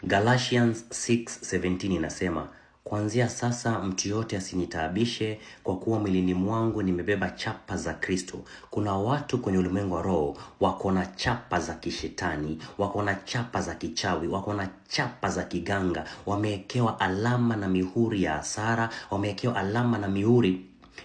Galatians 6:17 inasema, kuanzia sasa mtu yote asinitaabishe, kwa kuwa mwilini mwangu nimebeba chapa za Kristo. Kuna watu kwenye ulimwengu wa roho wako na chapa za kishetani, wako na chapa za kichawi, wako na chapa za kiganga, wamewekewa alama na mihuri ya hasara, wamewekewa alama na mihuri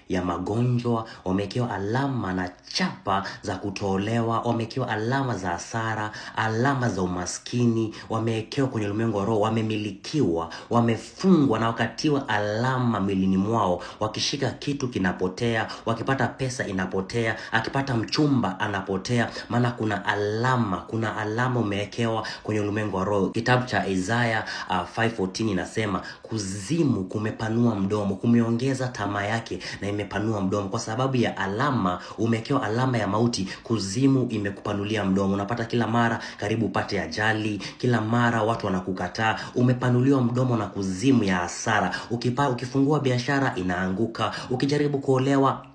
ya magonjwa, wamewekewa alama na chapa za kutolewa, wamewekewa alama za hasara, alama za umaskini, wamewekewa kwenye ulimwengu wa roho, wamemilikiwa, wamefungwa na wakatiwa alama mwilini mwao. Wakishika kitu kinapotea, wakipata pesa inapotea, akipata mchumba anapotea, maana kuna alama umewekewa kwenye ulimwengu wa roho. Kitabu cha Isaiah 5:14 inasema, kuzimu kumepanua mdomo, kumeongeza tamaa yake na imepanua mdomo. Kwa sababu ya alama, umewekewa alama ya mauti, kuzimu imekupanulia mdomo. Unapata kila mara karibu upate ajali, kila mara watu wanakukataa, umepanuliwa mdomo na kuzimu ya hasara. Ukifungua biashara inaanguka, ukijaribu kuolewa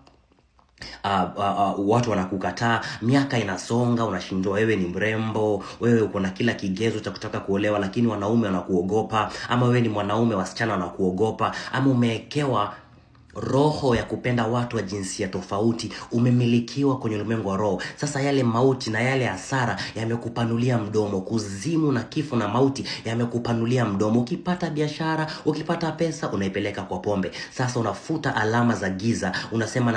watu wanakukataa, miaka inasonga, unashindwa, wewe ni mrembo, wewe uko na kila kigezo cha kutaka kuolewa, lakini wanaume wanakuogopa, ama wewe ni mwanaume wasichana wanakuogopa, ama umewekewa roho ya kupenda watu wa jinsia tofauti, umemilikiwa kwenye ulimwengu wa roho. Sasa yale mauti na yale hasara yamekupanulia mdomo, kuzimu na kifo na mauti yamekupanulia mdomo. Ukipata biashara, ukipata pesa, unaipeleka kwa pombe. Sasa unafuta alama za giza, unasema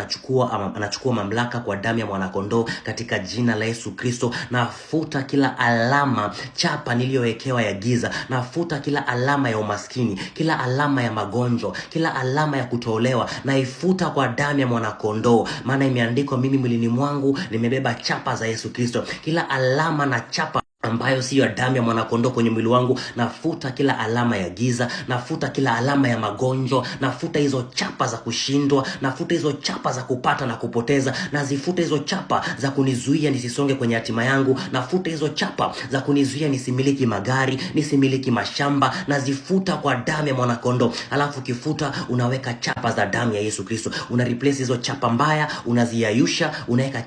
anachukua mamlaka kwa damu ya mwanakondoo katika jina la Yesu Kristo. Nafuta kila alama chapa niliyowekewa ya giza, nafuta kila alama ya umaskini, kila alama ya magonjwa, kila alama ya kutolewa, naifuta kwa damu ya mwanakondoo, maana imeandikwa, mimi mwilini mwangu nimebeba chapa za Yesu Kristo. Kila alama na chapa ambayo siyo damu ya mwanakondoo kwenye mwili wangu, nafuta kila alama ya giza, nafuta kila alama ya magonjwa, nafuta hizo chapa za kushindwa, nafuta hizo chapa za kupata na kupoteza, nazifuta hizo chapa za kunizuia nisisonge kwenye hatima yangu, nafuta hizo chapa za kunizuia nisimiliki magari, nisimiliki mashamba, nazifuta kwa damu ya mwanakondoo. Alafu kifuta, unaweka chapa za damu ya Yesu Kristo, una replace hizo chapa mbaya, unaziayusha, unaweka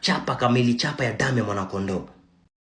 chapa kamili, chapa ya damu ya mwanakondoo.